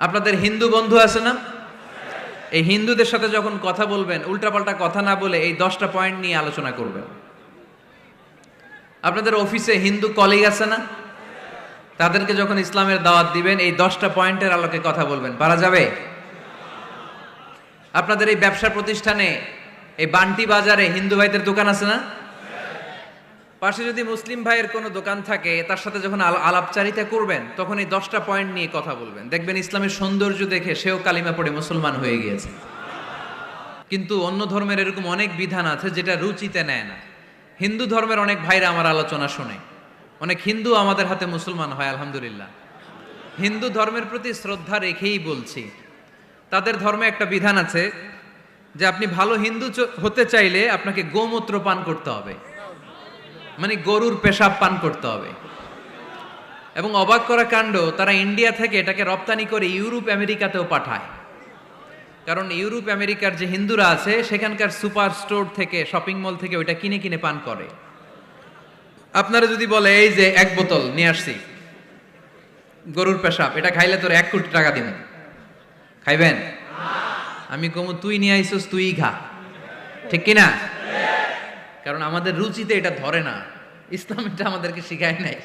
আপনাদের হিন্দু বন্ধু আছে না? এই হিন্দুদের সাথে যখন কথা বলবেন উল্টাপাল্টা কথা না বলে এই 10টা পয়েন্ট নিয়ে আলোচনা করবেন। আপনাদের অফিসে হিন্দু কলিগ আছে না? তাদেরকে যখন ইসলামের দাওয়াত দিবেন এই 10টা পয়েন্টের আলোকে কথা বলবেন, পারা যাবে? আপনাদের এই ব্যবসা প্রতিষ্ঠানে এই বান্টি বাজারে হিন্দু ভাইদের দোকান আছে না? পাশে যদি মুসলিম ভাইয়ের কোনো দোকান থাকে তার সাথে যখন আলাপচারিতা করবেন তখন এই 10টা পয়েন্ট নিয়ে কথা বলবেন। দেখবেন ইসলামের সৌন্দর্য দেখে সেও কালিমা পড়ে মুসলমান হয়ে গিয়েছে। কিন্তু অন্য ধর্মের এরকম অনেক বিধান আছে যেটা রুচিতে নেয় না। হিন্দু ধর্মের অনেক ভাইরা আমার আলোচনা শোনে, অনেক হিন্দু আমাদের হাতে মুসলমান হয় আলহামদুলিল্লাহ। হিন্দু ধর্মের প্রতি শ্রদ্ধা রেখেই বলছি, তাদের ধর্মে একটা বিধান আছে যে আপনি ভালো হিন্দু হতে চাইলে আপনাকে গোমূত্র পান করতে হবে, মানে গরুর পেশাব পান করতে হবে। এবং অবাক করা কাণ্ড, তারা ইন্ডিয়া থেকে এটাকে রপ্তানি করে ইউরোপ আমেরিকাতেও পাঠায়। কারণ ইউরোপ আমেরিকার যে হিন্দুরা আছে সেখানকার সুপার স্টোর থেকে, শপিং মল থেকে ওইটা কিনে কিনে পান করে। আপনারা যদি বলে এই যে 1 বোতল নিয়ে আসছি গরুর পেশাব, এটা খাইলে তোর 1 কোটি টাকা দিন, খাইবেন? আমি কমু তুই নিয়ে আইসোস, তুই খা, ঠিক কিনা? কারণ আমাদের রুচিতে এটা ধরে না, ইসলাম এটা আমাদেরকে শিখায় নাই।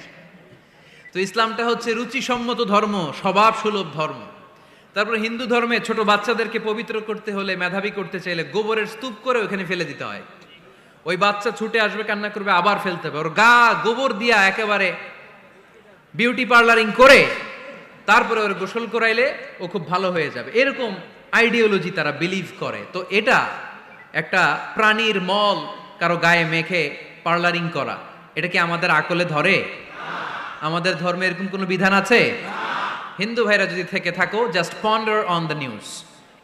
তো ইসলামটা হচ্ছে রুচিসম্মত ধর্ম, স্বভাব সুলভ ধর্ম। তারপর হিন্দু ধর্মে ছোট বাচ্চাদেরকে পবিত্র করতে হলে, মেধাবী করতে চাইলে গোবরের স্তূপ করে ওখানে ফেলে দিতে হয়। ওই বাচ্চা ছুটে আসবে, কান্না করবে, আবার ফেলতে হবে। ওর গা গোবর দিয়া একেবারে বিউটি পার্লারিং করে তারপরে ওর গোসল করাইলে ও খুব ভালো হয়ে যাবে, এরকম আইডিওলজি তারা বিলিভ করে। তো এটা একটা প্রাণীর মল কারো গায়ে মেখে পার্লারিং করা, এটা কি আমাদের আকলে ধরে? আমাদের ধর্মে এরকম কোনো বিধান আছে? হিন্দু ভাইরা যদি থেকে থাকো, just ponder on the news,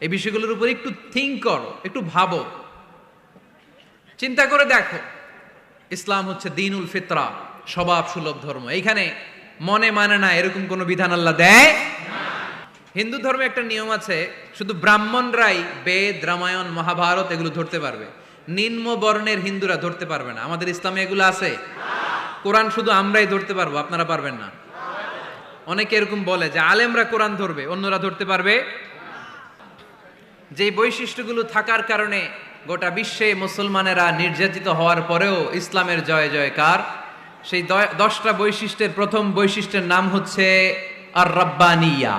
এই বিষয়গুলোর উপর একটু থিঙ্ক করো, একটু ভাবো, চিন্তা করে দেখো। ইসলাম হচ্ছে দ্বীনুল ফিতরা, স্বভাব সুলভ ধর্ম। এইখানে মনে মানে না এরকম কোনো বিধান আল্লাহ দেয় না। হিন্দু ধর্মে একটা নিয়ম আছে, শুধু ব্রাহ্মণরাই বেদ, রামায়ণ, মহাভারত এগুলো ধরতে পারবে, নিম্ন বর্ণের হিন্দুরা ধরতে পারবে না। আমাদের ইসলামে এগুলো আছে? কোরআন শুধু আমরাই ধরতে পারবো, আপনারা পারবেন না। অনেকে এরকম বলে যে আলেমরা কোরআন ধরবে, অন্যরা ধরতে পারবে। যে বৈশিষ্ট্যগুলো থাকার কারণে গোটা বিশ্বে মুসলমানেরা নির্যাতিত হওয়ার পরেও ইসলামের জয় জয়কার, সেই 10টা বৈশিষ্ট্যের প্রথম বৈশিষ্ট্যের নাম হচ্ছে আর রাব্বানিয়া।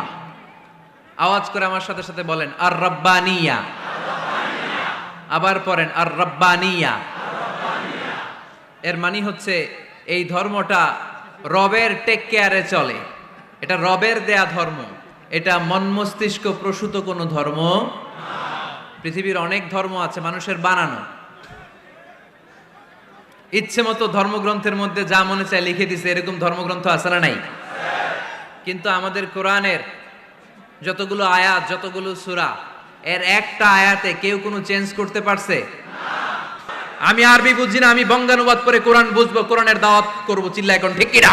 আওয়াজ করে আমার সাথে সাথে বলেন আর রাব্বানিয়া। আবার পড়েন আর রাব্বানিয়া। এর মানে হচ্ছে এই ধর্মটা রবের টেক কেয়ারে চলে, এটা রবের দেয়া ধর্ম, এটা মন মস্তিষ্ক প্রসূত কোনো ধর্ম। পৃথিবীর অনেক ধর্ম আছে মানুষের বানানো, ইচ্ছে মতো ধর্মগ্রন্থের মধ্যে যা মনে চায় লিখে দিছে, এরকম ধর্মগ্রন্থ আছে না নাই? কিন্তু আমাদের কোরআনের যতগুলো আয়াত, যতগুলো সূরা, এর একটা আয়াতে কেউ কোনো চেঞ্জ করতে পারছে? আমি আরবি বুঝি না, আমি বঙ্গানুবাদ করে কোরআন বুঝবো, কোরআনের দাওয়াত করবো, চিল্লা এখন ঠিক কিনা?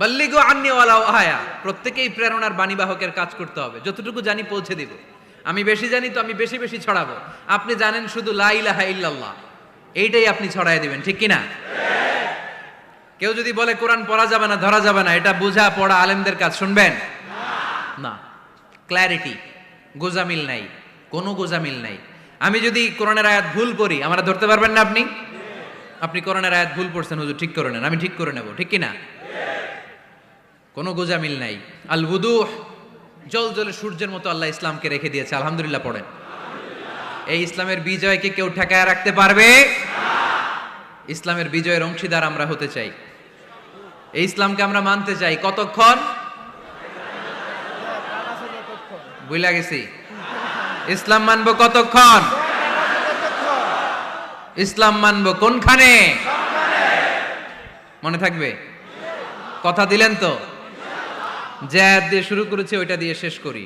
বাল্লিগু আন্নি ওয়ালাউ আয়া। প্রত্যেকেই প্রেরণার বাণীবাহকের কাজ করতে হবে, যতটুকু জানি পৌঁছে দিব। আমি বেশি জানি তো আমি বেশি বেশি ছড়াবো। আপনি জানেন শুধু লা ইলাহা ইল্লাল্লাহ, এইটাই আপনি ছড়ায় দিবেন, ঠিক কিনা? কেউ যদি বলে কোরআন পড়া যাবে না, ধরা যাবে না, এটা বুঝা পড়া আলেমদের কাজ, শুনবেন না। ক্ল্যারিটি, গোজামিল নাই, কোনো গোজামিল নাই। আমি যদি কোরআনের আয়াত ভুল পড়ি, আমরা ধরতে পারবেন না আপনি? আপনি কোরআনের আয়াত ভুল পড়ছেন, হুজুর ঠিক করে নেন, আমি ঠিক করে নেব, ঠিক কিনা? কোনো গোজামিল নাই। আল বুদুহ, জল জলে সূর্যের মতো আল্লাহ ইসলামকে রেখে দিয়েছে, আলহামদুলিল্লাহ পড়েন। এই ইসলামের বিজয়কে কেউ ঠেকায় রাখতে পারবে? ইসলামের বিজয়ের অংশীদার আমরা হতে চাই, এই ইসলামকে আমরা মানতে চাই। কতক্ষণ? বুঝলা গেছি। ইসলাম মানবো কতক্ষণ? ইসলাম মানবো কোনখানে? মনে থাকবে? কথা দিলেন তো? যে আয়াত দিয়ে শুরু করেছে ওইটা দিয়ে শেষ করি।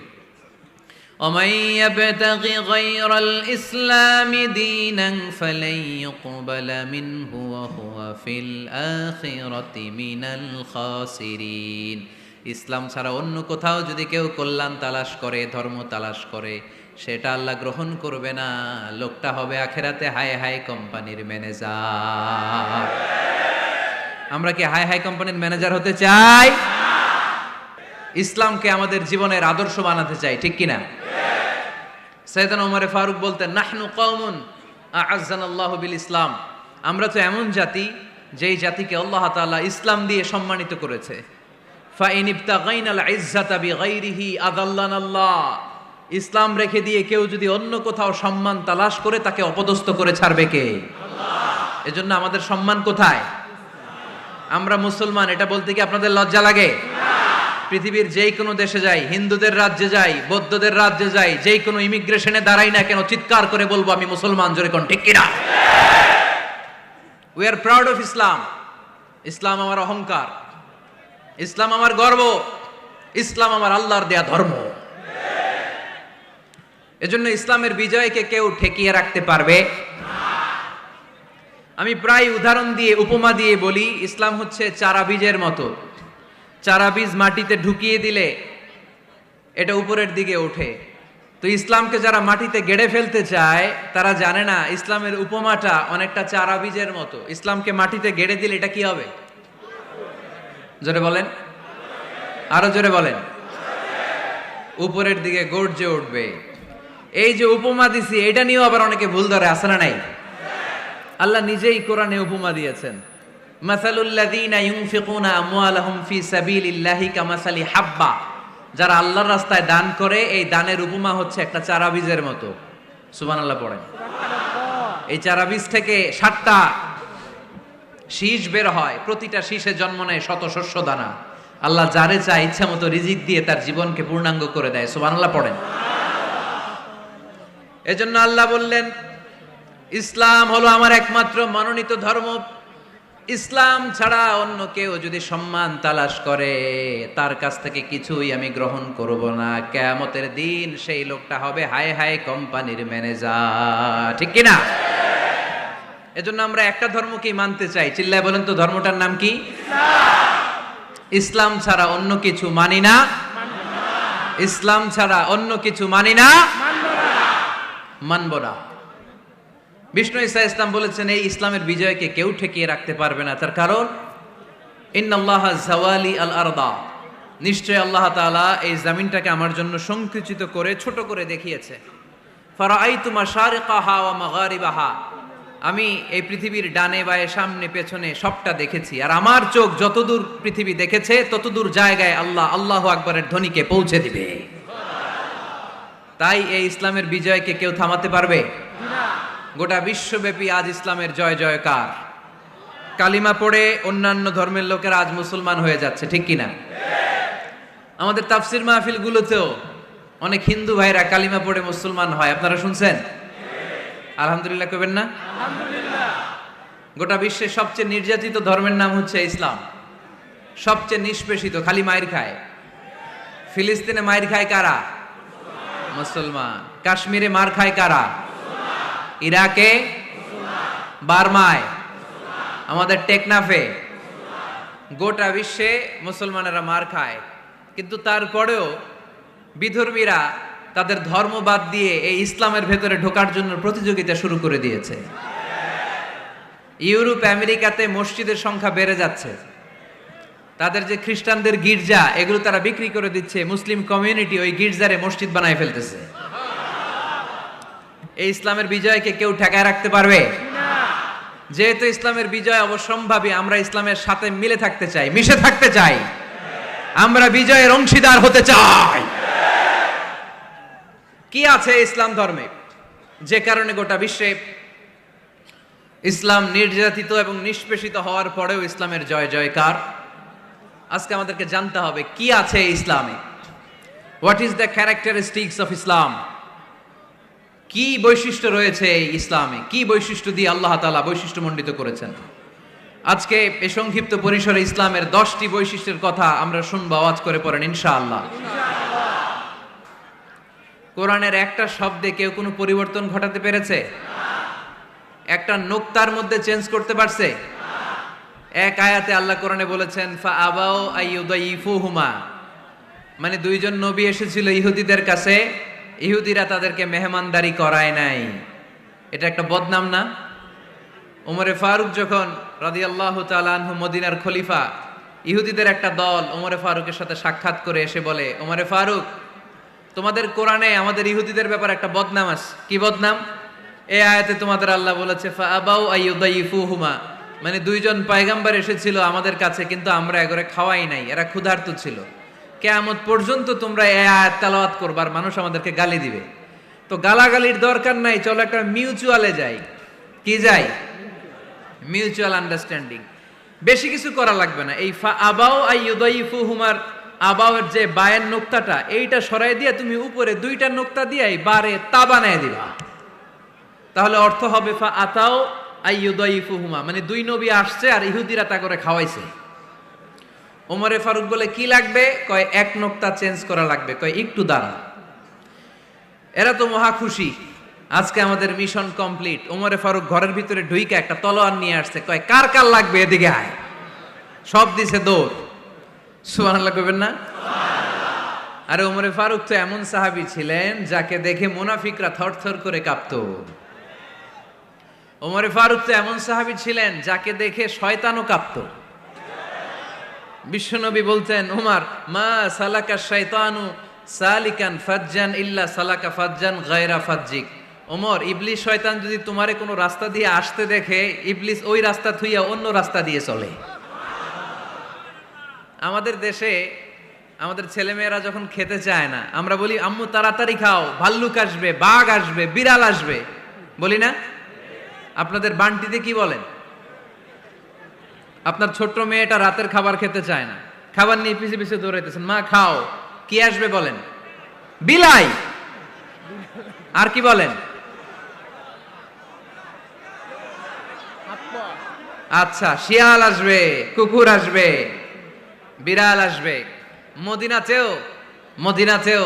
ومن يبتغ غير الإسلام دينا فلن يقبل منه وهو في الآخرة من الخاسرين। ইসলাম ছাড়া অন্য কোথাও যদি কেউ কল্যাণ তালাশ করে, ধর্ম তালাশ করে, সেটা আল্লাহ গ্রহণ করবে না। লোকটা হবে আখেরাতে হাই হাই কোম্পানির ম্যানেজার। আমরা কি হাই হাই কোম্পানির ম্যানেজার হতে চাই? ইসলামকে আমাদের জীবনের আদর্শ বানাতে চাই, ঠিক কিনা? সাইয়েদনা ওমর ফারুক বলতেন, নাহনু কওমুন আ'আজ্জানাল্লাহু বিল ইসলাম, আমরা তো এমন জাতি যেই জাতিকে আল্লাহ তাআলা ইসলাম দিয়ে সম্মানিত করেছে। ফাইন ইবতাগাইনাল ইজ্জাতা বিগাইরিহি আযাল্লানাল্লাহ, ইসলাম রেখে দিয়ে কেউ যদি অন্য কোথাও সম্মান তালাশ করে তাকে অপদস্থ করে ছাড়বে কে? আল্লাহ। এজন্য আমাদের সম্মান কোথায়? আমরা মুসলমান, এটা বলতে কি আপনাদের লজ্জা লাগে? পৃথিবীর যেই কোনো দেশে যাই, হিন্দুদের রাজ্যে যাই, বৌদ্ধদের রাজ্যে যাই, যেই কোনো ইমিগ্রেশনে দাঁড়াই না কেন, চিৎকার করে বলবো আমি মুসলমান, জোরে কোন ঠিক কিনা? We are proud of Islam. ইসলাম আমার অহংকার, ইসলাম আমার গর্ব, ইসলাম আমার আল্লাহর দেয়া ধর্ম। এজন্য ইসলামের বিজয়কে কেউ ঠেকিয়ে রাখতে পারবে না। আমি প্রায় উদাহরণ দিয়ে, উপমা দিয়ে বলি, ইসলাম হচ্ছে চারা বীজের মতো। চারা বীজ মাটিতে ঢুকিয়ে দিলে এটা উপরের দিকে ওঠে। তো ইসলামকে যারা মাটিতে গেড়ে ফেলতে চায় তারা জানে না ইসলামের উপমাটা অনেকটা চারা বীজের মতো। ইসলামকে মাটিতে গেড়ে দিলে এটা কি হবে? জোরে বলেন, আরো জোরে বলেন। উপরের দিকে গর্জে উঠবে। এই যে উপমা দিছি, এটা নিয়েও আবার অনেকে ভুল ধরে, আছে না নাই? আল্লাহ নিজেই কোরআনে উপমা দিয়েছেন, মাসালুল্লাযীনা ইউনফিকুনা আমওয়ালাহুম ফি সাবিলিল্লাহি কামাসালি হাব্বা, যারা আল্লাহর রাস্তায় দান করে এই দানের উপমা হচ্ছে একটা চারা বীজের মতো। সুবহানাল্লাহ পড়েন। এই চারা বীজ থেকে 7টা শীষ বের হয়, প্রতিটা শীষে জন্ম নেয় শত শস্য দানা। আল্লাহ যারে চায় ইচ্ছা মতো রিজিক দিয়ে তার জীবনকে পূর্ণাঙ্গ করে দেয়। সুবহানাল্লাহ পড়েন। এজন্য আল্লাহ বললেন, ইসলাম হলো আমার একমাত্র মনোনীত ধর্ম। ইসলাম ছাড়া অন্য কেউ যদি সম্মান তালাশ করে তার কাছ থেকে কিছুই আমি গ্রহণ করব না। কিয়ামতের দিন সেই লোকটা হবে হায় হায় কোম্পানির ম্যানেজার, ঠিক কিনা? এজন্য আমরা একটা ধর্মকেই মানতে চাই। চিল্লায় বলেন তো, ধর্মটার নাম কি? ইসলাম ছাড়া অন্য কিছু মানি না, ইসলাম ছাড়া অন্য কিছু মানি না, মানব না। বিষ্ণু ঈসা ইসলাম বলেছেন, এই ইসলামের বিজয়কে কেউ ঠেকিয়ে রাখতে পারবে না। তার কারণ, ইন্নাল্লাহা যাওয়ালি আল আরদা, নিশ্চয় আল্লাহ তাআলা এই জমিনটাকে আমার জন্য সংকুচিত করে ছোট করে দেখিয়েছে। ফারাআইতু মাশারিকাহা ওয়া মাগারিবাহা, আমি এই পৃথিবীর ডানে বায়ে সামনে পেছনে সবটা দেখেছি। আর আমার চোখ যতদূর পৃথিবী দেখেছে ততদূর জায়গায় আল্লাহ আল্লাহু আকবারের ধ্বনিকে পৌঁছে দিবে। তাই এই ইসলামের বিজয়কে কেউ থামাতে পারবে না। গোটা বিশ্বব্যাপী আজ ইসলামের জয় জয়কার। কালিমা পড়ে অন্যান্য ধর্মের লোকেরা আজ মুসলমান হয়ে যাচ্ছে, ঠিক কিনা? আমাদের তাফসির মাহফিল গুলোতেও অনেক হিন্দু ভাইরা কালিমা পড়ে মুসলমান হয়, আপনারা শুনছেন? আলহামদুলিল্লাহ কইবেন না? গোটা বিশ্বের সবচেয়ে নির্যাতিত ধর্মের নাম হচ্ছে ইসলাম। সবচেয়ে নিষ্পেষিত, খালি মায়ের খায়। ফিলিস্তিনে মায়ের খায় কারা? মুসলমান। কাশ্মীরে মার খায় কারা? ইরাকে, বার্মায়, আমাদের টেকনাফে, গোটা বিশ্বে মুসলমানেরা মার খায়। কিন্তু তারপরেও বিধর্মীরা তাদের ধর্ম বাদ দিয়ে এই ইসলামের ভেতরে ঢোকার জন্য প্রতিযোগিতা শুরু করে দিয়েছে। ইউরোপ আমেরিকাতে মসজিদের সংখ্যা বেড়ে যাচ্ছে। তাদের যে খ্রিস্টানদের গির্জা, এগুলো তারা বিক্রি করে দিচ্ছে। মুসলিম কমিউনিটি ওই গির্জারে মসজিদ বানায় ফেলতেছে। এই ইসলামের বিজয়কে কেউ ঠেকায় রাখতে পারবে না। যেহেতু ইসলামের বিজয় অবশ্যম্ভাবী, আমরা ইসলামের সাথে মিলে থাকতে চাই, মিশে থাকতে চাই, আমরা বিজয়ের অংশীদার হতে চাই। কি আছে ইসলাম ধর্মে যে কারণে গোটা বিশ্বে ইসলাম নির্যাতিত এবং নিষ্পেষিত হওয়ার পরেও ইসলামের জয় জয়কার? আজকে আমাদেরকে জানতে হবে কি আছে ইসলামে। What is the characteristics of Islam? কি বৈশিষ্ট্য রয়েছে এই ইসলামে? কি বৈশিষ্ট্য দিয়ে আল্লাহ তাআলা বৈশিষ্ট্যমণ্ডিত করেছেন? আজকে এই সংক্ষিপ্ত পরিসরে ইসলামের 10টি বৈশিষ্ট্যের কথা আমরা শুনবো। আওয়াজ করে পড়েন ইনশাআল্লাহ। কোরআনের একটা শব্দে কেউ কোনো পরিবর্তন ঘটাতে পেরেছে? একটা নোক্তার মধ্যে চেঞ্জ করতে পারছে? এক আয়াতে আল্লাহ কোরআনে বলেছেন, ফা আবাউ আইয়ুদাইফুহুমা, মানে দুইজন নবী এসেছিল ইহুদিদের কাছে, ইহুদিরা তাদেরকে মেহমানদারি করায় নাই। এটা একটা বদনাম না? ওমরে ফারুক যখন রাদিয়াল্লাহু তাআলা আনহু মদিনার খলিফা, ইহুদিদের একটা দল ওমরে ফারুকের সাথে সাক্ষাৎ করে এসে বলে, ওমরে ফারুক, তোমাদের কোরআনে আমাদের ইহুদিদের ব্যাপারে একটা বদনাম আছে। কি বদনাম? এই আয়াতে তোমাদের আল্লাহ বলেছে ফাআবাউ আইয়ুদাইফুহুমা, মানে দুইজন পয়গম্বর এসেছিল আমাদের কাছে, কিন্তু আমরা এগরে খাওয়াই নাই, এরা ক্ষুধার্ত ছিল। কিয়ামত পর্যন্ত তোমরা এই আয়াত তেলাওয়াত করবার, মানুষ আমাদেরকে গালি দিবে। তো গালাগালির দরকার নাই, চলো একটা মিউচুয়ালে যাই। কি যাই? Mutual understanding. বেশি কিছু করা লাগবে না। এই ফাআবাউ আইয়ুদাইফুহুমার আবাউয়ের যে বায়ের নোক্তাটা, এইটা সরাই দিয়ে তুমি উপরে দুইটা নোক্তা দিয়ে বারে তা বানায় দিবা, তাহলে অর্থ হবে ফাআতাও আইয়ুদাইফুহুমা, মানে দুই নবী আসছে আর ইহুদিরা তা করে খাওয়াইছে। ওমরে ফারুক বলে কি লাগবে? কয় এক নোক্তা চেঞ্জ করা লাগবে। কয় একটু দাঁড়া। এরা তো মহা খুশি, আজকে আমাদের মিশন কমপ্লিট। ওমরে ফারুক ঘরের ভিতরে ঢুইকা একটা তলোয়ার নিয়ে আসছে। কয় কার কার লাগবে এদিকে আয়। সব দিছে দৌড়। সুবহানাল্লাহ কইবেন না? আরে ওমরে ফারুক তো এমন সাহাবী ছিলেন যাকে দেখে মুনাফিকরা থরথর করে কাঁপতো। ওমরে ফারুক তো এমন সাহাবী ছিলেন যাকে দেখে শয়তানও কাঁপতো। বিশ্বনবী বলতেন, ওমর মা সালাকা শাইতানু সালিকান ফাজ্জান ইল্লা সালাকা ফাজ্জান গায়রা ফাজ্জিক। ওমর, ইবলিস শয়তান যদি তোমারে কোনো রাস্তা দিয়ে আসতে দেখে, ইবলিস ওই রাস্তা থুইয়া অন্য রাস্তা দিয়ে চলে। আমাদের দেশে আমাদের ছেলেমেয়েরা যখন খেতে চায় না, আমরা বলি আম্মু তাড়াতাড়ি খাও, ভাল্লুক আসবে, বাঘ আসবে, বিড়াল আসবে, বলি না? আপনাদের বান্টিতে কি বলেন? আপনার ছোট্ট মেয়েটা রাতের খাবার খেতে চায় না, খাবার নিয়ে পিছে পিছে দৌড়াইতেছেন, মা খাও, কি আসবে বলেন? বিলাই। আর কি বলেন? আচ্ছা, শিয়াল আসবে, কুকুর আসবে, বিড়াল আসবে। মদিনাতেও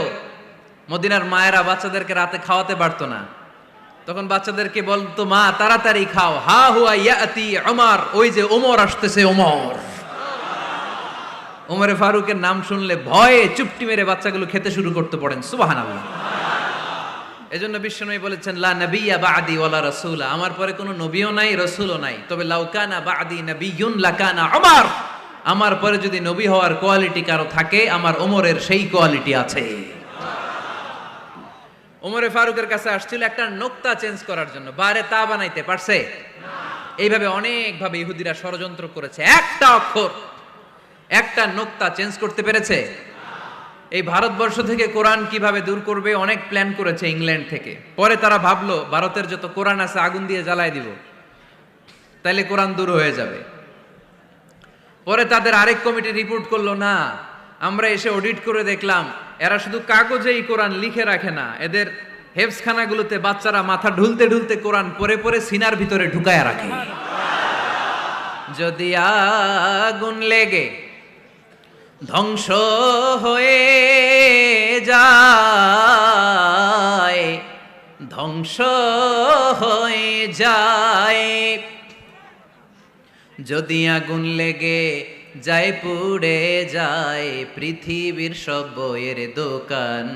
মদিনার মায়েরা বাচ্চাদেরকে রাতে খাওয়াতে পারতো না, তখন বাচ্চাদেরকে বলতো মা তাড়াতাড়ি খাও, হা হুয়া ইয়াতি ওমর, ওই যে ওমর আসতেছে। ওমরে ফারুকের নাম শুনলে ভয়ে চুপটি মেরে বাচ্চাগুলো খেতে শুরু করতে পড়েন। সুবহানাল্লাহ। এজন্য বিশ্বনবী বলেছেন লা নাবিয়্যা বা'দি ওয়ালা রাসূলা, আমার পরে কোনো নবীও নাই, রাসূলও নাই, তবে লাউ কানা বা'দি নাবিয়্যুন লাকানা ওমর, আমার পরে যদি নবী হওয়ার কোয়ালিটি কারো থাকে, আমার ওমরের সেই কোয়ালিটি আছে। ওমরে ফারুকের কাছে আসছিল একটা নোক্তা চেঞ্জ করার জন্য, বারে তা বানাইতে পারছে না। এইভাবে অনেক ভাবে ইহুদিরা ষড়যন্ত্র করেছে, একটা অক্ষর, একটা নোক্তা চেঞ্জ করতে পেরেছে না। এই ভারতবর্ষ থেকে কোরআন কিভাবে দূর করবে অনেক প্ল্যান করেছে ইংল্যান্ড থেকে। পরে তারা ভাবলো ভারতের যত কোরআন আছে আগুন দিয়ে জ্বালায় দিব, তাইলে কোরআন দূর হয়ে যাবে। পরে তাদের আরেক কমিটি রিপোর্ট করলো, না, আমরা এসে অডিট করে দেখলাম এরা শুধু কাগজেই কোরআন লিখে রাখে না, এদের হেফজখানাগুলোতে বাচ্চারা মাথা ঢুলতে ঢুলতে কোরআন পড়ে পড়ে সিনার ভিতরে ঢুকায় রাখে। যদি আগুন লেগে ধ্বংস হয়ে যায়, ধ্বংস হয়ে যায়, যদি আগুন লেগে যায় পুড়ে যায় পৃথিবীর সব বইয়ের দোকান,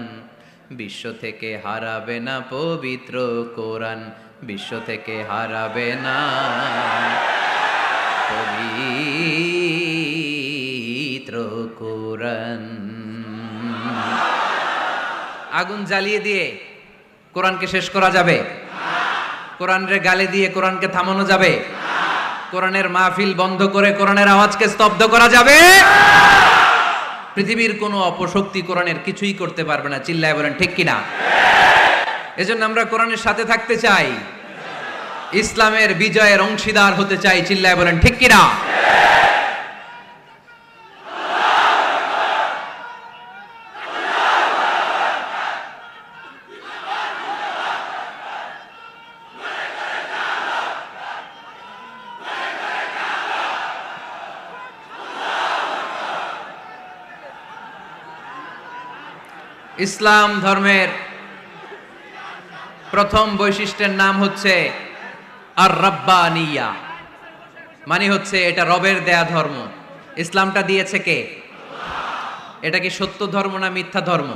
বিশ্ব থেকে হারাবে না পবিত্র কোরআন, বিশ্ব থেকে হারাবে না পবিত্র কোরআন। আগুন জ্বালিয়ে দিয়ে কোরআনকে শেষ করা যাবে? কোরআনের গালি দিয়ে কোরআনকে থামানো যাবে? কোরআনের মাহফিল বন্ধ করে কোরআনের আওয়াজকে স্তব্ধ করা যাবে? পৃথিবীর কোনো অপশক্তি কোরআনের কিছুই করতে পারবে না। চিল্লায় বলেন ঠিক কিনা? এজন্য আমরা কোরআনের সাথে থাকতে চাই, ইসলামের বিজয়ের অংশীদার হতে চাই। চিল্লায় বলেন ঠিক কিনা? ইসলাম ধর্মের প্রথম বৈশিষ্ট্যের নাম হচ্ছে আর রাব্বানিয়া, মানে হচ্ছে এটা রবের দেয়া ধর্ম। ইসলামটা দিয়েছে কে? এটা কি সত্য ধর্ম না মিথ্যা ধর্ম?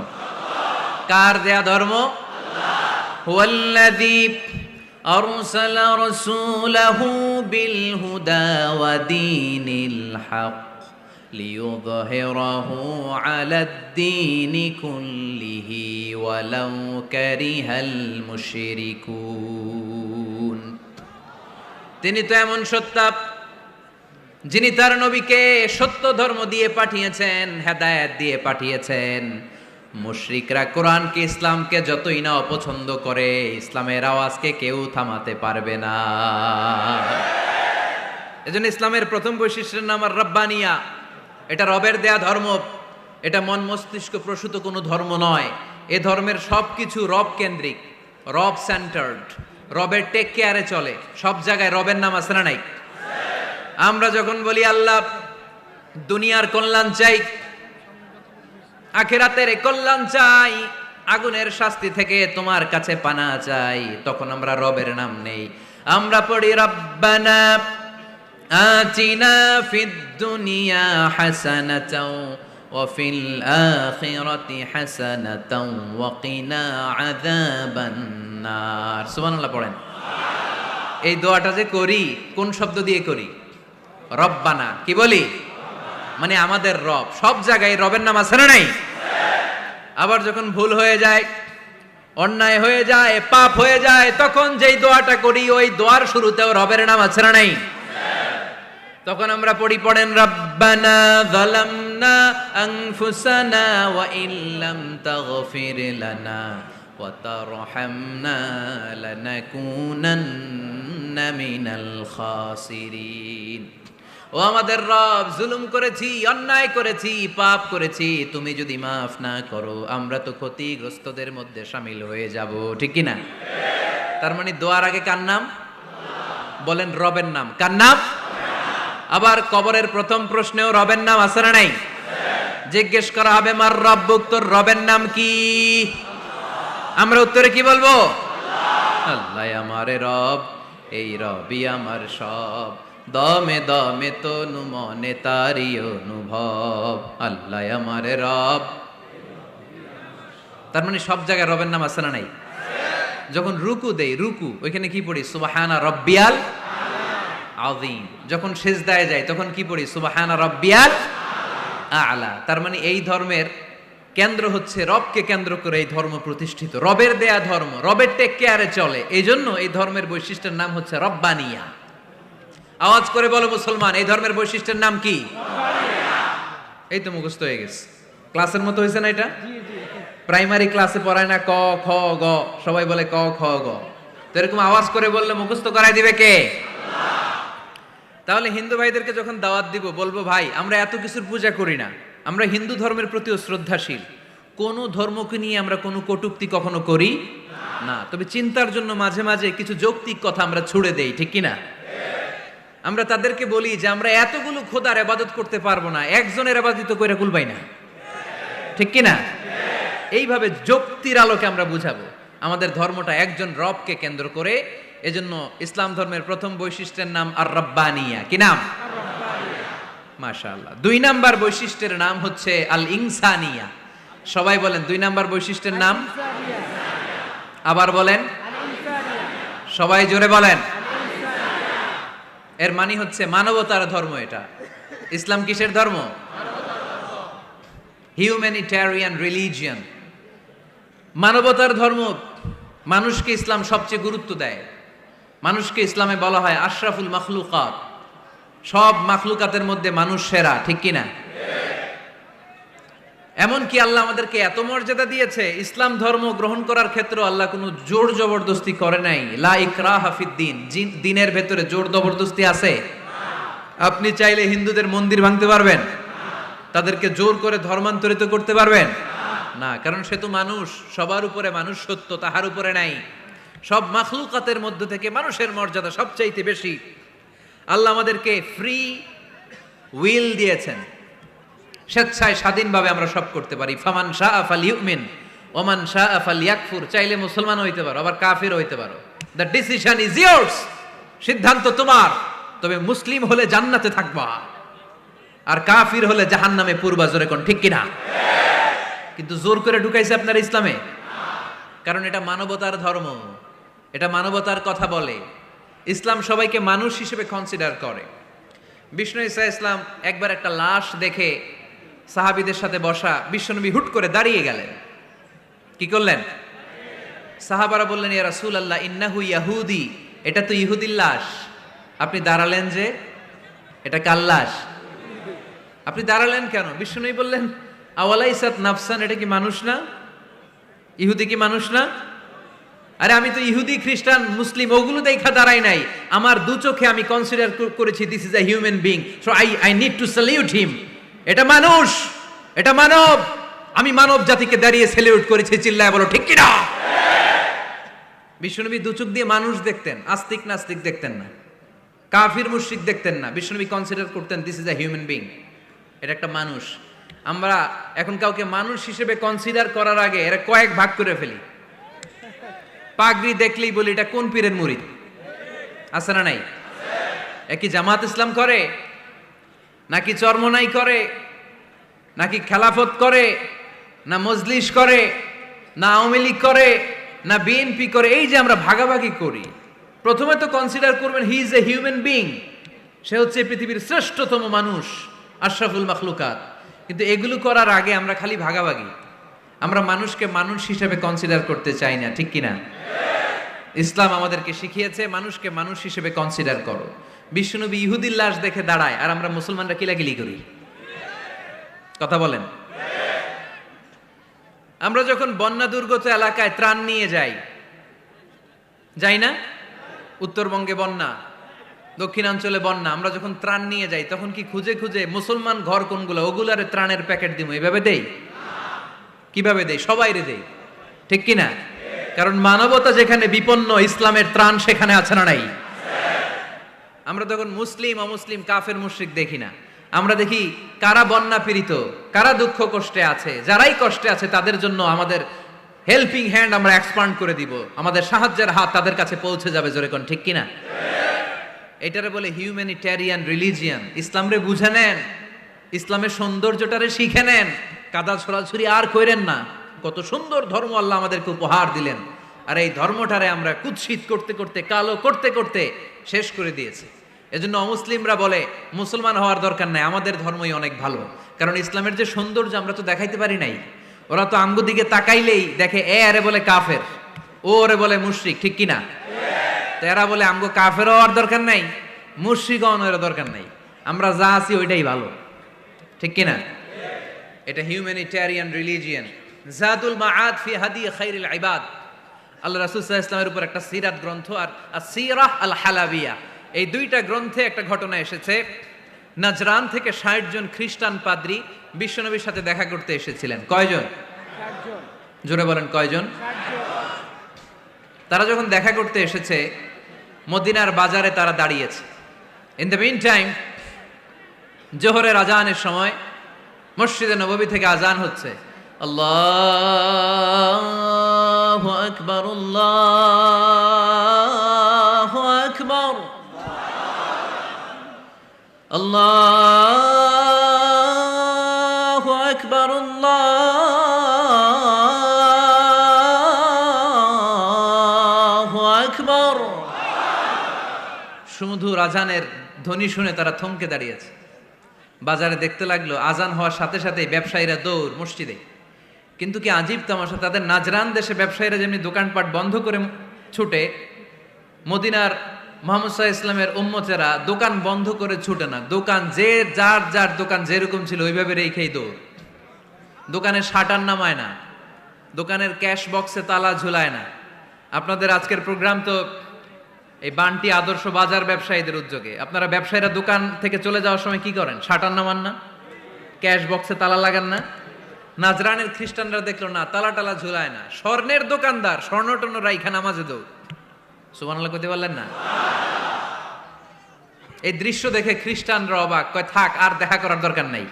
কার দেয়া ধর্ম? হুয়াল্লাযী আরসালা রাসূলাহু বিল হুদা ওয়া দীনিল হক লিইয়ুযহিরাহু আলাদ-দীনি কুল্লিহি ওয়ালাউ কারিহাল মুশরিকুন। তিনি তো এমন সত্তা যিনি তার নবীকে সত্য ধর্ম দিয়ে পাঠিয়েছেন, হেদায়েত দিয়ে পাঠিয়েছেন। মুশরিকরা কোরআনকে, ইসলামকে যতই না অপছন্দ করে, ইসলামের আওয়াজকে কেউ থামাতে পারবে না। এজন্য ইসলামের প্রথম বৈশিষ্ট্যের নাম আর রব্বানিয়া। এটা রবের দেয়া ধর্ম, এটা মন মস্তিষ্ক প্রসূত কোনো ধর্ম নয়। এ ধর্মের সবকিছু রব কেন্দ্রিক, রব সেন্টার্ড, রবের টেক কেয়ারে চলে। সব জায়গায় রবের নাম আছে না নাই? আমরা যখন বলি আল্লাহ দুনিয়ার কল্যাণ চাই, আখিরাতের কল্যাণ চাই, আগুনের শাস্তি থেকে তোমার কাছে পানা চাই, তখন আমরা রবের নাম নেই। আমরা পড়ি রব্বানা আতিনা ফিদ দুনিয়া হাসানাতাও ওয়া ফিল আখিরাতি হাসানাতাও ওয়া কিনা আযাবান নার। সুবহানাল্লাহ পড়েন। এই দোয়াটা যে করি, কোন শব্দ দিয়ে করি? রব্বানা। কি বলি? মানে আমাদের রব। সব জায়গায় রবের নাম আছে না নাই? আবার যখন ভুল হয়ে যায়, অন্যায় হয়ে যায়, পাপ হয়ে যায়, তখন যেই দোয়াটা করি, ওই দোয়ার শুরুতেও রবের নাম আছে না নাই? তখন আমরা পড়েন রব্বানা যালামনা আনফুসানা ওয়া ইল্লাম তাগফির লানা ওয়া তারহামনা লানাকুনান্না মিনাল খাসিরিন। ও আমাদের রব, জুলুম করেছি, অন্যায় করেছি, পাপ করেছি, তুমি যদি মাফ না করো আমরা তো ক্ষতিগ্রস্তদের মধ্যে শামিল হয়ে যাব। ঠিক কি না? তার মানে দোয়ার আগে কার নাম? বলেন রবের নাম। কার নাম? আবার কবরের প্রথম প্রশ্নেও রবের নাম আছে না নাই? জিজ্ঞেস করা হবে মার রব্বুক, তোর রবের নাম কি? আমরা উত্তরে কি বলবো? আল্লাহ আমারে রব, এই রবি আমার সব, দমে দমে তনু মনে তারি অনুভব। আল্লাহ আমারে রব। তার মানে সব জায়গায় রবের নাম আছে না নাই? যখন রুকু দেই, রুকু ওইখানে কি পড়ি? সুবহানা রব্বিয়াল আযীম। যখন সিজদায় যাই তখন কি পড়ি? সুবহানা রব্বিয়াল আ'লা। তার মানে এই ধর্মের কেন্দ্র হচ্ছে রবকে কেন্দ্র করে এই ধর্ম প্রতিষ্ঠিত, রবের দেয়া ধর্ম, রবের টেক কেয়ারে চলে। এই জন্য এই ধর্মের বৈশিষ্ট্যের নাম হচ্ছে রব্বানিয়া। আওয়াজ করে বলো মুসলমান, এই ধর্মের বৈশিষ্ট্যের নাম কি? এই তো মুখস্থ হয়ে গেছে। ক্লাসের মতো হয়েছে না এটা? প্রাইমারি ক্লাসে পড়ায় না ক খ গ, সবাই বলে ক খ গ। তো এরকম আওয়াজ করে বললে মুখস্থ করাই দিবে কে? তাহলে হিন্দু ভাইদেরকে যখন দাওয়াত দিব, বলবো ভাই আমরা এত কিছুর পূজা করি না, আমরা হিন্দু ধর্মের প্রতিও শ্রদ্ধাশীল, কোন ধর্মকে নিয়ে আমরা কোনো কটূক্তি কখনো করি না। তবে চিন্তার জন্য মাঝে মাঝে কিছু যৌক্তিক কথা আমরা ছুড়ে দেই। ঠিক কি না? আমরা তাদেরকে বলি যে আমরা এতগুলো খোদার ইবাদত করতে পারবো না, একজনের ইবাদত করে কুলবাই না। ঠিক কি না? এইভাবে যুক্তির আলোকে আমরা বুঝাবো আমাদের ধর্মটা একজন রবকে কেন্দ্র করে। এজন্য ইসলাম ধর্মের প্রথম বৈশিষ্ট্যের নাম আর রব্বানিয়া। কি নাম? মাশাআল্লাহ। 2 নাম্বার বৈশিষ্ট্যের নাম হচ্ছে আল ইনসানিয়া। সবাই বলেন 2 নাম্বার বৈশিষ্ট্যের নাম। আবার বলেন, সবাই জোরে বলেন। এর মানে হচ্ছে মানবতার ধর্ম। এটা ইসলাম কিসের ধর্ম? হিউম্যানিটেরিয়ান রিলিজিয়ন, মানবতার ধর্ম। মানুষকে ইসলাম সবচেয়ে গুরুত্ব দেয়। মানুষকে ইসলামে বলা হয় আশরাফুল মাখলুকাত, সব মাখলুকাতের মধ্যে মানুষ সেরা। ঠিক কিনা? এমনকি আল্লাহ আমাদেরকে এত মর্যাদা দিয়েছে, ইসলাম ধর্ম গ্রহণ করার ক্ষেত্রে আল্লাহ কোনো জোর জবরদস্তি করে নাই। লা ইকরাহা ফিদ্দিন, দিনের ভেতরে জোর জবরদস্তি আছে? আপনি চাইলে হিন্দুদের মন্দির ভাঙতে পারবেন? তাদেরকে জোর করে ধর্মান্তরিত করতে পারবেন না, কারণ সে তো মানুষ। সবার উপরে মানুষ সত্য, তাহার উপরে নাই। সব মাখলুকাতের মধ্য থেকে মানুষের মর্যাদা সবচাইতে বেশি। আল্লাহ আমাদেরকে ফ্রি উইল দিয়েছেন, স্বেচ্ছায় স্বাধীনভাবে আমরা সব করতে পারি। ফামান শাআ ফালইউমিন ওয়া মান শাআ ফালইয়াকফুর। চাইলে মুসলমান হইতে পারো, আবার কাফির হইতে পারো। দ্য ডিসিশন ইজ ইয়ার্স, সিদ্ধান্ত তোমার। তবে মুসলিম হলে জান্নাতে থাকবা, আর কাফির হলে জাহান্নামে পূর্বা। জোরে কোন ঠিক কিনা? কিন্তু জোর করে ঢুকাইছে আপনার ইসলামে, কারণ এটা মানবতার ধর্ম, এটা মানবতার কথা বলে। ইসলাম সবাইকে মানুষ হিসেবে কনসিডার করে। বিষ্ণু ঈসা ইসলাম একবার একটা লাশ দেখে সাহাবীদের সাথে বসা, বিশ্বনবী হুট করে দাঁড়িয়ে গেলেন। কি করলেন? সাহাবারা বললেন, ইয়া রাসূলুল্লাহ ইন্নাহু ইয়াহুদি, এটা তো ইহুদির লাশ। আপনি দাঁড়ালেন যে, এটা কার লাশ? আপনি দাঁড়ালেন কেন? বিশ্বনবী বললেন, আওয়ালাইসাত নাফসান, এটা কি মানুষ না? ইহুদি কি মানুষ না? আরে আমি তো ইহুদি, খ্রিস্টান, মুসলিম ওগুলো দেখা দাঁড়াই নাই, আমার দু চোখে আমি কনসিডার করেছি this is a human being, so I need to salute হিম। এটা মানুষ, এটা মানব, আমি মানব জাতিকে দাঁড়িয়ে স্যালিউট করেছি। চিল্লায় বলো ঠিক কিনা? বিশ্বনবী দু চোখ দিয়ে মানুষ দেখতেন, আস্তিক নাস্তিক দেখতেন না, কাফির মুশরিক দেখতেন না। বিশ্বনবী কনসিডার করতেন this is a human being, এটা একটা মানুষ। আমরা এখন কাউকে মানুষ হিসেবে কনসিডার করার আগে এরা কয়েক ভাগ করে ফেলি। পাগড়ি দেখলেই বলি এটা কোন পীরের মুরিদ, আছে না নাই? একই জামাত ইসলাম করে, নাকি চরমনাই করে, নাকি খেলাফত করে, না মজলিস করে, না আওয়ামী লীগ করে, না বিএনপি করে? এই যে আমরা ভাগাভাগি করি, প্রথমে তো কনসিডার করবেন he is a human being, সে হচ্ছে পৃথিবীর শ্রেষ্ঠতম মানুষ, আশরাফুল মাখলুকাত। কিন্তু এগুলো করার আগে আমরা খালি ভাগাভাগি, আমরা মানুষকে মানুষ হিসেবে কনসিডার করতে চাই না, ঠিক কিনা? ইসলাম আমাদেরকে শিখিয়েছে মানুষকে মানুষ হিসেবে কনসিডার করো। বিশ্বনবী ইহুদির লাশ দেখে দাঁড়ায়, আর আমরা মুসলমানরা কিলাকিলি করি। কথা বলেন। আমরা যখন বন্যা দুর্গত এলাকায় ত্রাণ নিয়ে যাই না? উত্তরবঙ্গে বন্যা, দক্ষিণাঞ্চলে বন্যা, আমরা যখন ত্রাণ নিয়ে যাই তখন কি খুঁজে খুঁজে মুসলমান ঘর কোনগুলো ওগুলারে ত্রাণের প্যাকেট দিব এভাবে দেই? কিভাবে দেই? সবাইরে দেই, ঠিক কিনা? কারণ মানবতা যেখানে বিপন্ন, ইসলামের ত্রাণ সেখানে আছে না নাই? আমরা তখন মুসলিম অমুসলিম কাফের মুশরিক দেখি না, আমরা দেখি কারা বন্যা পীড়িত, কারা দুঃখ কষ্টে আছে, যারাই কষ্টে আছে তাদের জন্য আমাদের হেল্পিং হ্যান্ড আমরা এক্সপান্ড করে দিব, আমাদের সাহায্যের হাত তাদের কাছে পৌঁছে যাবে। জোরে কোন ঠিক কিনা? এটারে বলে হিউম্যানিটেরিয়ান রিলিজিয়ান। ইসলামরে বুঝে নেন, ইসলামের সৌন্দর্যটারে শিখে নেন, কাদা ছড়াছড়ি আর কইরেন না। কত সুন্দর ধর্ম আল্লাহ আমাদেরকে উপহার দিলেন, আর এই ধর্মটারে আমরা কুৎসিত করতে করতে, কালো করতে করতে শেষ করে দিয়েছি। এজন্য অমুসলিমরা বলে মুসলমান হওয়ার দরকার নাই, আমাদের ধর্মই অনেক ভালো। কারণ ইসলামের যে সৌন্দর্য আমরা তো দেখাইতে পারি নাই। ওরা তো আমগো দিকে তাকাইলেই দেখে এ আরে বলে কাফের, ও ওরে বলে মুশরিক, ঠিক কিনা? তো এরা বলে আমগো কাফের হওয়ার দরকার নাই, মুশরিক হওয়ার দরকার নাই, আমরা যা আছি ওইটাই ভালো, ঠিক কিনা? এটা হিউম্যানিটেরিয়ান রিলিজিয়ান। জাদুল মাআদ ফি হাদি খাইরুল ইবাদ, আল্লাহ রাসূল সাল্লাল্লাহু আলাইহি ওয়াসাল্লামের উপর একটা সিরাত গ্রন্থ আর আসিরাহ আল হালাবিয়া, এই দুইটা গ্রন্থে একটা ঘটনা এসেছে। নাজরান থেকে ৬০ জন খ্রিস্টান পাদ্রী বিশ্বনবীর সাথে দেখা করতে এসেছিলেন। কয়জন? ৬০ জন। জোরে বলেন কয়জন? ৬০ জন। তারা যখন দেখা করতে এসেছে, মদিনার বাজারে তারা দাঁড়িয়েছে। ইন দ্য মিন টাইম জোহরের আজানের সময় মসজিদে নববী থেকে আজান হচ্ছে, আল্লাহু আকবার, আল্লাহু আকবার, আল্লাহু আকবার, আল্লাহু আকবার। সুমধুর আজানের ধ্বনি শুনে তারা থমকে দাঁড়িয়েছে। বাজারে দেখতে লাগলো আজান হওয়ার সাথে সাথেই ব্যবসায়ীরা দৌড় মসজিদে। কিন্তু কি আজীব তামাশা, তাদের নাজরান দেশে ব্যবসায়ীরা যেমনি দোকানপাট বন্ধ করে ছুটে, মদিনার মুহাম্মদ সাল্লাল্লাহু আলাইহি ইসলামের উম্মতেরা দোকান বন্ধ করে ছুটে না, দোকান যে যার যার দোকান যেরকম ছিল ওইভাবে রেখেই দৌড়। দোকানের শাটার নামায় না, দোকানের ক্যাশ বক্সে তালা ঝুলায় না। আপনাদের আজকের প্রোগ্রাম তো এই বান্টি আদর্শ বাজার ব্যবসায়ীদের উদ্যোগে। আপনারা ব্যবসায়ীরা দোকান থেকে চলে যাওয়ার সময় কি করেন? শাটার নামান না, ক্যাশ বক্সে তালা লাগান না। নাজরানের খ্রিস্টানরা দেখলো না, তালা টালা ঝুলায় না, স্বর্ণের দোকানদার স্বর্ণ টর্ণ রাইখা নামাজে দৌড়। সুবহানাল্লাহ কইতে পারলেন না? এই দৃশ্য দেখে খ্রিস্টানরা অবাক, কয় থাক আর দেখা করার দরকার নাই।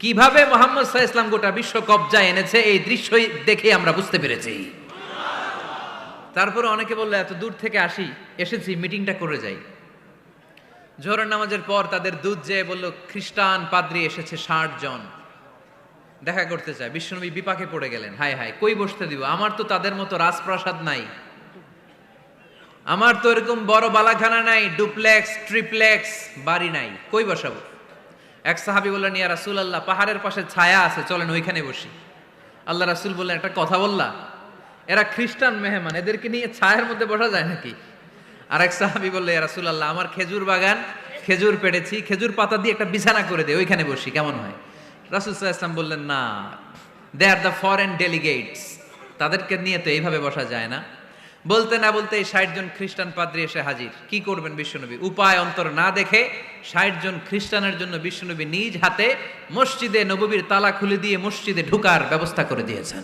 কিভাবে মুহাম্মদ সাল্লাল্লাহু আলাইহি ইসলাম গোটা বিশ্ব কবজায় এনেছে এই দৃশ্যই দেখে আমরা বুঝতে পেরেছি। তারপরে অনেকে বললো এত দূর থেকে এসেছি মিটিংটা করে যাই। জোহরের নামাজের পর তাদের দূত যেয়ে বলল খ্রিস্টান পাদ্রী এসেছে ৬০ জন দেখা করতে চায়। বিশ্বনবী বিপাকে পড়ে গেলেন, হায় হায় কই বসতে দিব, আমার তো তাদের মতো রাজপ্রাসাদ নাই, আমার তো এরকম বড় বালাখানা নাই, ডুপ্লেক্স ট্রিপ্লেক্স বাড়ি নাই, কই বসাবো? এক সাহাবী বললেন, ইয়া রাসূলুল্লাহ, পাহাড়ের পাশে ছায়া আছে, চলেন ওইখানে বসি। আল্লাহ রাসূল বললেন, একটা কথা বললা, এরা খ্রিস্টান মেহমান, এদেরকে নিয়ে ছায়ার মধ্যে বসা যায় নাকি? আর এক সাহাবী বললেন, ইয়া রাসূলুল্লাহ, আমার খেজুর বাগান, খেজুর পেড়েছি, খেজুর পাতা দিয়ে একটা বিছানা করে দে, ওইখানে বসি, কেমন হয়? রাসূল সাল্লাল্লাহু আলাইহি ওয়াসাল্লাম বললেন, না, দে আর দ্য ফরেন ডেলিগেটস, তাদেরকে নিয়ে তো এইভাবে বসা যায় না। বলতে না বলতে 60 জন খ্রিস্টান পাদ্রী এসে হাজির। কি করবেন বিশ্বনবী? উপায় অন্তর না দেখে 60 জন খ্রিস্টানের জন্য বিশ্বনবী নিজ হাতে মসজিদে নববীর তালা খুলে দিয়ে মসজিদে ঢোকার ব্যবস্থা করে দিয়েছেন।